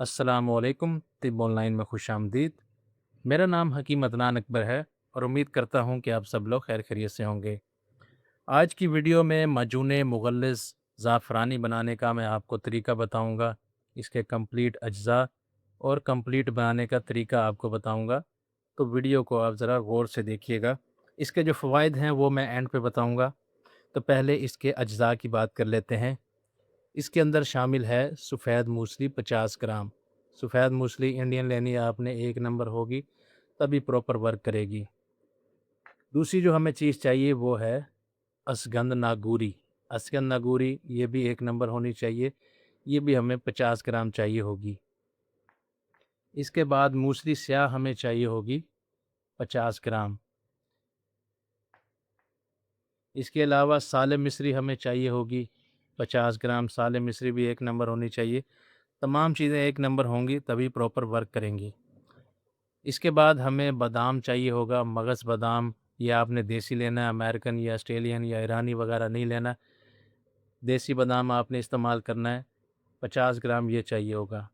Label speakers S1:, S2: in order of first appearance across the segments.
S1: अस्सलामुअलैकुम तिब ऑनलाइन में खुश आमदीद। मेरा नाम हकीम अदनान अकबर है और उम्मीद करता हूँ कि आप सब लोग खैर खैरियत से होंगे। आज की वीडियो में माजून मुगल्लिज़ ज़ाफ़रानी बनाने का मैं आपको तरीका बताऊँगा। इसके कंप्लीट अज्ज़ा और कंप्लीट बनाने का तरीका आपको बताऊँगा। तो वीडियो को आप ज़रा गौर से देखिएगा। इसके जो फ़वाइद हैं वो मैं एंड पे बताऊँगा। तो पहले इसके अज्ज़ा की बात कर लेते हैं। इसके अंदर शामिल है सफ़ेद मूसली 50 ग्राम। सफ़ेद मूसली इंडियन लेनी है आपने, 1 नंबर होगी, तभी प्रॉपर वर्क करेगी। दूसरी जो हमें चीज़ चाहिए वो है असगंध नागूरी। असगंध नागूरी ये भी 1 नंबर होनी चाहिए, ये भी हमें 50 ग्राम चाहिए होगी। इसके बाद मूसली स्याह हमें चाहिए होगी 50 ग्राम। इसके अलावा साले मिस्री हमें चाहिए होगी 50 ग्राम। साले मिस्री भी 1 नंबर होनी चाहिए। तमाम चीज़ें 1 नंबर होंगी तभी प्रॉपर वर्क करेंगी। इसके बाद हमें बादाम चाहिए होगा, मगज़ बादाम। ये आपने देसी लेना है, अमेरिकन या ऑस्ट्रेलियन या ईरानी वगैरह नहीं लेना। देसी बादाम आपने इस्तेमाल करना है, 50 ग्राम ये चाहिए होगा।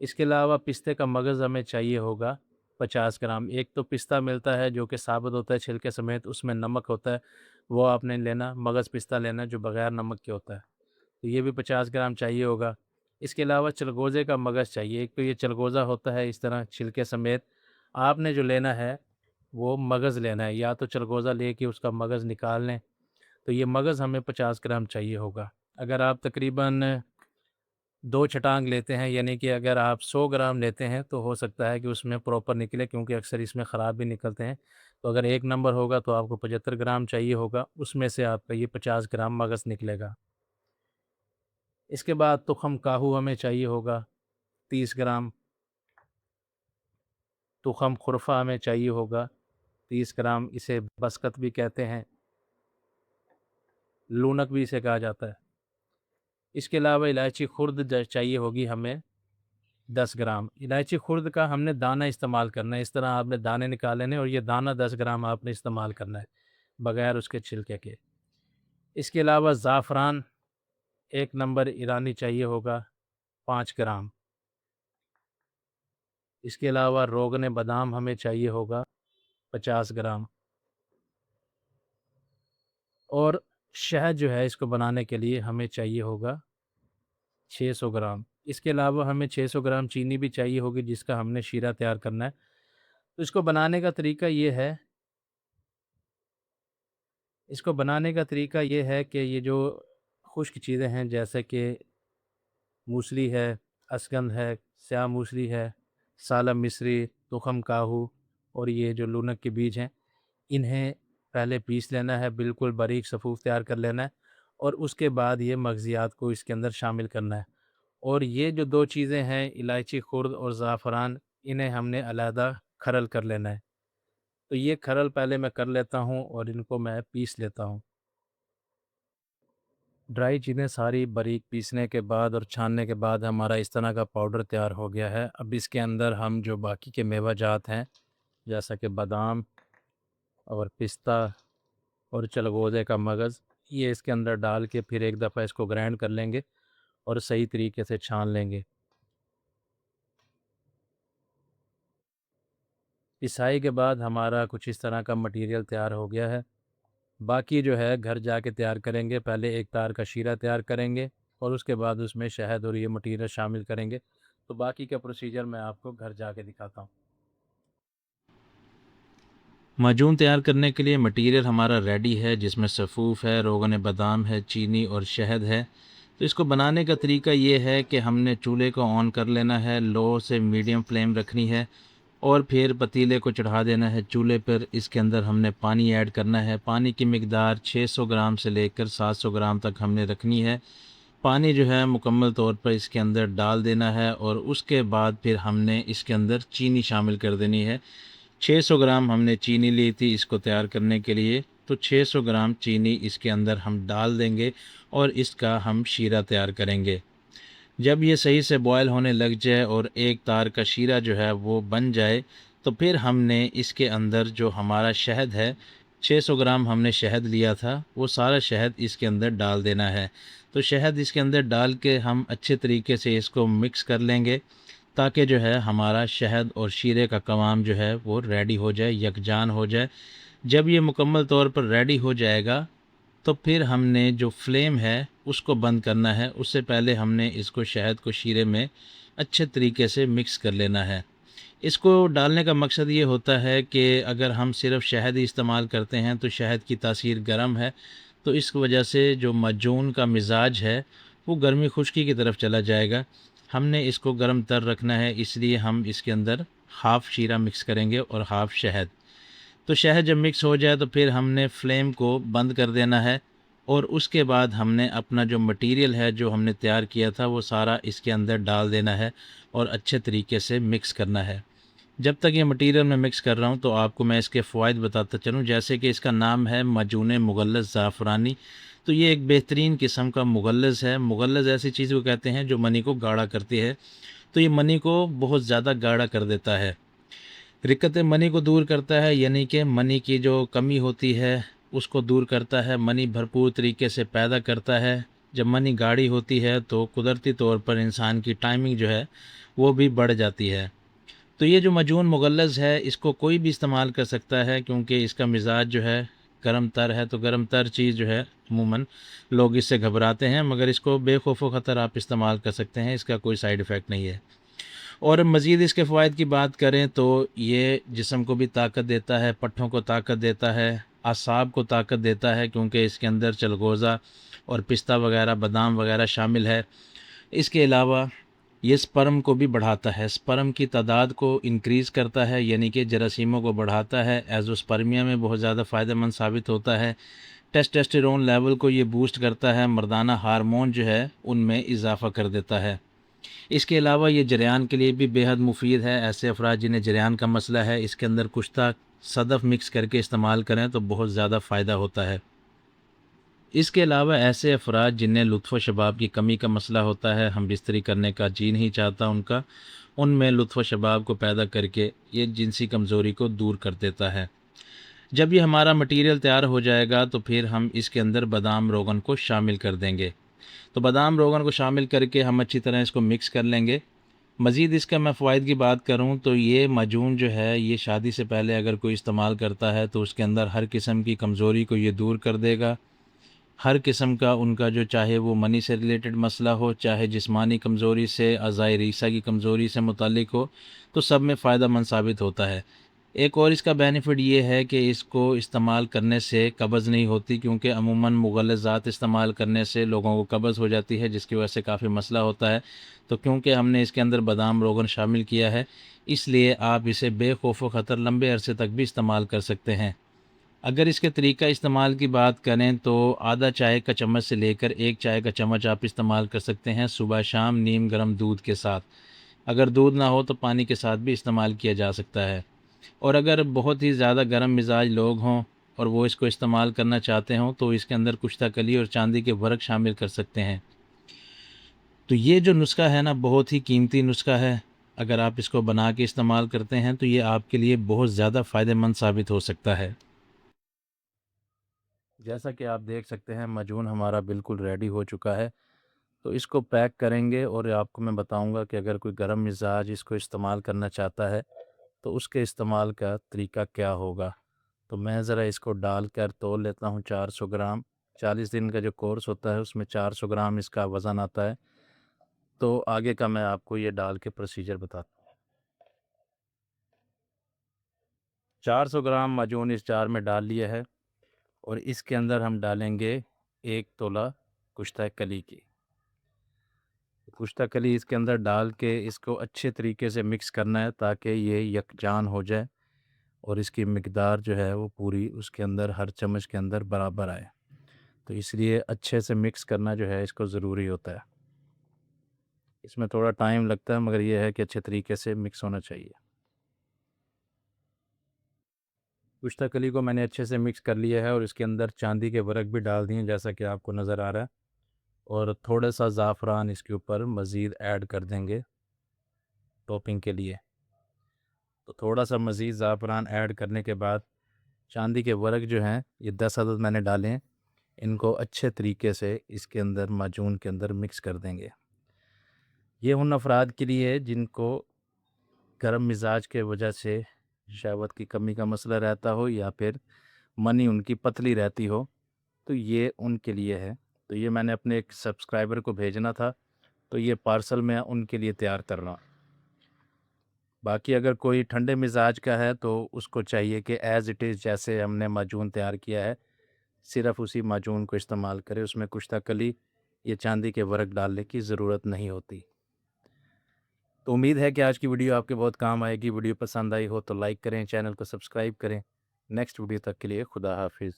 S1: इसके अलावा पिस्ते का मगज़ हमें चाहिए होगा 50 ग्राम। एक तो पिस्ता मिलता है जो कि साबुत होता है छिलके समेत, उसमें नमक होता है, वो आपने लेना। मगज़ पिस्ता लेना जो बग़ैर नमक के होता है, तो ये भी 50 ग्राम चाहिए होगा। इसके अलावा चलगोज़े का मगज़ चाहिए। एक तो ये चलगोज़ा होता है इस तरह छिलके समेत, आपने जो लेना है वो मगज़ लेना है, या तो चलगोज़ा लेके उसका मगज़ निकाल लें। तो ये मगज़ हमें 50 ग्राम चाहिए होगा। अगर आप तकरीबन 2 छटांग लेते हैं, यानी कि अगर आप 100 ग्राम लेते हैं तो हो सकता है कि उसमें प्रॉपर निकले, क्योंकि अक्सर इसमें ख़राब भी निकलते हैं। तो अगर 1 नंबर होगा तो आपको 75 ग्राम चाहिए होगा, उसमें से आपका ये 50 ग्राम मगज़ निकलेगा। इसके बाद तुख़म काहू हमें चाहिए होगा 30 ग्राम। तुख़म खुरफ़ा हमें चाहिए होगा 30 ग्राम। इसे बसकत भी कहते हैं, लूनक भी इसे कहा जाता है। इसके अलावा इलायची खुर्द चाहिए होगी हमें 10 ग्राम। इलायची खुर्द का हमने दाना इस्तेमाल करना है। इस तरह आपने दाने निकाल लेने और ये दाना 10 ग्राम आपने इस्तेमाल करना है, बगैर उसके छिलके के। इसके अलावा ज़ाफ़रान 1 नंबर ईरानी चाहिए होगा 5 ग्राम। इसके अलावा रोगन बादाम हमें चाहिए होगा 50 ग्राम। और शहद जो है इसको बनाने के लिए हमें चाहिए होगा 600 ग्राम। इसके अलावा हमें 600 ग्राम चीनी भी चाहिए होगी, जिसका हमने शीरा तैयार करना है। तो इसको बनाने का तरीका ये है कि ये जो खुश्क चीज़ें हैं जैसे कि मूसली है, असगंध है, स्याह मूसली है, सालम मिस्री, तुख़म काहू और ये जो लूनक के बीज हैं, इन्हें पहले पीस लेना है, बिल्कुल बारीक सफ़ूफ़ तैयार कर लेना है और उसके बाद ये मग़ज़ियात को इसके अंदर शामिल करना है। और ये जो 2 चीज़ें हैं, इलायची खुर्द और ज़ाफ़रान, इन्हें हमने अलहदा खरल कर लेना है। तो ये खरल पहले मैं कर लेता हूँ और इनको मैं पीस लेता हूँ। ड्राई चीज़ें सारी बारीक पीसने के बाद और छानने के बाद हमारा इस तरह का पाउडर तैयार हो गया है। अब इसके अंदर हम जो बाकी के मेवा जात हैं, जैसा कि बादाम और पिस्ता और चलगोज़े का मगज़, ये इसके अंदर डाल के फिर एक दफ़ा इसको ग्राइंड कर लेंगे और सही तरीके से छान लेंगे। पिसाई के बाद हमारा कुछ इस तरह का मटीरियल तैयार हो गया है। बाकी जो है घर जाके तैयार करेंगे। पहले एक तार का शीरा तैयार करेंगे और उसके बाद उसमें शहद और ये मटीरियल शामिल करेंगे। तो बाकी का प्रोसीजर मैं आपको घर जाके दिखाता हूँ। माजून तैयार करने के लिए मटीरियल हमारा रेडी है, जिसमें सफ़ूफ़ है, रोगन बादाम है, चीनी और शहद है। तो इसको बनाने का तरीका ये है कि हमने चूल्हे को ऑन कर लेना है, लो से मीडियम फ्लेम रखनी है और फिर पतीले को चढ़ा देना है चूल्हे पर। इसके अंदर हमने पानी ऐड करना है। पानी की मिकदार 600 ग्राम से लेकर 700 ग्राम तक हमने रखनी है। पानी जो है मुकम्मल तौर पर इसके अंदर डाल देना है और उसके बाद फिर हमने इसके अंदर चीनी शामिल कर देनी है। 600 ग्राम हमने चीनी ली थी इसको तैयार करने के लिए, तो 600 ग्राम चीनी इसके अंदर हम डाल देंगे और इसका हम शीरा तैयार करेंगे। जब ये सही से बॉयल होने लग जाए और एक तार का शीरा जो है वो बन जाए, तो फिर हमने इसके अंदर जो हमारा शहद है 600 ग्राम हमने शहद लिया था, वो सारा शहद इसके अंदर डाल देना है। तो शहद इसके अंदर डाल के हम अच्छे तरीके से इसको मिक्स कर लेंगे, ताकि जो है हमारा शहद और शीरे का कवाम जो है वो रेडी हो जाए, यकजान हो जाए। जब ये मुकम्मल तौर पर रेडी हो जाएगा, तो फिर हमने जो फ्लेम है उसको बंद करना है। उससे पहले हमने इसको शहद को शीरे में अच्छे तरीके से मिक्स कर लेना है। इसको डालने का मकसद ये होता है कि अगर हम सिर्फ़ शहद ही इस्तेमाल करते हैं तो शहद की तासीर गर्म है, तो इस वजह से जो माजून का मिज़ाज है वो गर्मी खुश्की की तरफ चला जाएगा। हमने इसको गर्म तर रखना है, इसलिए हम इसके अंदर हाफ़ शीरा मिक्स करेंगे और हाफ़ शहद। तो शहद जब मिक्स हो जाए तो फिर हमने फ्लेम को बंद कर देना है, और उसके बाद हमने अपना जो मटेरियल है जो हमने तैयार किया था वो सारा इसके अंदर डाल देना है और अच्छे तरीके से मिक्स करना है। जब तक ये मटेरियल मैं मिक्स कर रहा हूँ तो आपको मैं इसके फ़वाइद बताता चलूँ, जैसे कि इसका नाम है माजून मुग़ल्लज़ ज़ाफ़रानी। तो ये एक बेहतरीन किस्म का मुग़ल्लज़ है। मुग़ल्लज़ ऐसी चीज़ को कहते हैं जो मनी को गाढ़ा करती है। तो ये मनी को बहुत ज़्यादा गाढ़ा कर देता है, रिक्कत मनी को दूर करता है, यानी कि मनी की जो कमी होती है उसको दूर करता है, मनी भरपूर तरीके से पैदा करता है। जब मनी गाढ़ी होती है तो कुदरती तौर पर इंसान की टाइमिंग जो है वो भी बढ़ जाती है। तो ये जो मजून मुग़ल्लज़ है इसको कोई भी इस्तेमाल कर सकता है, क्योंकि इसका मिज़ाज जो है गर्म तर है। तो गर्म तर चीज़ जो है अमूमन लोग इससे घबराते हैं, मगर इसको बेखौफ़ ख़तर आप इस्तेमाल कर सकते हैं, इसका कोई साइड इफ़ेक्ट नहीं है। और मज़ीद इसके फ़वाइद की बात करें तो ये जिस्म को भी ताकत देता है, पट्ठों को ताकत देता है, असाब को ताकत देता है, क्योंकि इसके अंदर चलगोज़ा और पिस्ता वगैरह, बादाम वगैरह शामिल है। इसके अलावा ये स्पर्म को भी बढ़ाता है, स्पर्म की तादाद को इंक्रीज़ करता है, यानी कि जरासीमों को बढ़ाता है। एज़ोस्पर्मिया में बहुत ज़्यादा फ़ायदेमंद साबित होता है। टेस्टोस्टेरोन लेवल को ये बूस्ट करता है, मर्दाना हार्मोन जो है उनमें इजाफ़ा कर देता है। इसके अलावा ये जरियान के लिए भी बेहद मुफीद है। ऐसे अफराद जिन्हें जरियान का मसला है, इसके अंदर कुश्ता सदफ़ मिक्स करके इस्तेमाल करें तो बहुत ज़्यादा फ़ायदा होता है। इसके अलावा ऐसे अफराद जिन्हें लुत्फ़ व शबाब की कमी का मसला होता है, हम बिस्तरी करने का जी नहीं चाहता उनका, उनमें लुत्फ़ व शबाब को पैदा करके ये जिनसी कमज़ोरी को दूर कर देता है। जब ये हमारा मटीरियल तैयार हो जाएगा तो फिर हम इसके अंदर बादाम रोगन को शामिल कर देंगे। तो बादाम रोगन को शामिल करके हम अच्छी तरह इसको मिक्स कर लेंगे। मज़ीद इसका मैं फ़वाइद की बात करूँ तो ये माजून जो है ये शादी से पहले अगर कोई इस्तेमाल करता है तो उसके अंदर हर किस्म की कमज़ोरी को ये दूर कर देगा। हर किस्म का उनका जो, चाहे वो मनी से रिलेटेड मसला हो, चाहे जिस्मानी कमज़ोरी से, अज़ाई रीसा की कमज़ोरी से मुताल्लिक हो, तो सब में फ़ायदेमंद साबित होता है। एक और इसका बेनिफिट ये है कि इसको इस्तेमाल करने से कब्ज़ नहीं होती, क्योंकि अमूमन मुग़ल्लज़ात इस्तेमाल करने से लोगों को कब्ज़ हो जाती है, जिसकी वजह से काफ़ी मसला होता है। तो क्योंकि हमने इसके अंदर बादाम रोगन शामिल किया है, इसलिए आप इसे बेखौफ़ ख़तर लंबे अरसे तक भी इस्तेमाल कर सकते हैं। अगर इसके तरीका इस्तेमाल की बात करें तो आधा चाय का चम्मच से लेकर 1 चाय का चम्मच आप इस्तेमाल कर सकते हैं सुबह शाम नीम गर्म दूध के साथ। अगर दूध ना हो तो पानी के साथ भी इस्तेमाल किया जा सकता है। और अगर बहुत ही ज़्यादा गर्म मिजाज लोग हों और वो इसको इस्तेमाल करना चाहते हों तो इसके अंदर कुश्ता कली और चांदी के वर्क शामिल कर सकते हैं। तो ये जो नुस्खा है ना, बहुत ही कीमती नुस्खा है। अगर आप इसको बना के इस्तेमाल करते हैं तो ये आपके लिए बहुत ज़्यादा फ़ायदेमंद साबित हो सकता है। जैसा कि आप देख सकते हैं माजून हमारा बिल्कुल रेडी हो चुका है। तो इसको पैक करेंगे और आपको मैं बताऊंगा कि अगर कोई गर्म मिजाज इसको इस्तेमाल करना चाहता है तो उसके इस्तेमाल का तरीका क्या होगा। तो मैं ज़रा इसको डाल कर तोल लेता हूँ 400 ग्राम। 40 दिन का जो कोर्स होता है उसमें 400 ग्राम इसका वज़न आता है। तो आगे का मैं आपको ये डाल के प्रोसीजर बताता हूँ। 400 ग्राम माजून इस जार में डाल लिया है और इसके अंदर हम डालेंगे 1 तोला कुश्ता कली की। कुश्ता कली इसके अंदर डाल के इसको अच्छे तरीके से मिक्स करना है ताकि ये यकजान हो जाए और इसकी मिकदार जो है वो पूरी उसके अंदर हर चम्मच के अंदर बराबर आए। तो इसलिए अच्छे से मिक्स करना जो है इसको ज़रूरी होता है। इसमें थोड़ा टाइम लगता है, मगर ये है कि अच्छे तरीके से मिक्स होना चाहिए। कुश्ता कली को मैंने अच्छे से मिक्स कर लिया है और इसके अंदर चांदी के वर्क भी डाल दिए जैसा कि आपको नज़र आ रहा है, और थोड़ा सा ज़ाफ़रान इसके ऊपर मज़ीद ऐड कर देंगे टॉपिंग के लिए। तो थोड़ा सा मज़ीद ज़ाफ़रान ऐड करने के बाद चांदी के वर्क जो हैं ये 10 अदद मैंने डाले हैं। इनको अच्छे तरीके से इसके अंदर माजून के अंदर मिक्स कर देंगे। ये उन अफराद के लिए है जिनको गर्म मिजाज के वजह से शहवत की कमी का मसला रहता हो या फिर मनी उनकी पतली रहती हो, तो ये उनके लिए है। तो ये मैंने अपने एक सब्सक्राइबर को भेजना था, तो ये पार्सल मैं उनके लिए तैयार कर रहा हूँ। बाकी अगर कोई ठंडे मिजाज का है तो उसको चाहिए कि एज़ इट इज़ जैसे हमने माजून तैयार किया है, सिर्फ़ उसी माजून को इस्तेमाल करें, उसमें कुश्ता-कली या चांदी के वर्क डालने की ज़रूरत नहीं होती। तो उम्मीद है कि आज की वीडियो आपके बहुत काम आएगी। वीडियो पसंद आई हो तो लाइक करें, चैनल को सब्सक्राइब करें। नेक्स्ट वीडियो तक के लिए खुदा हाफ़िज़।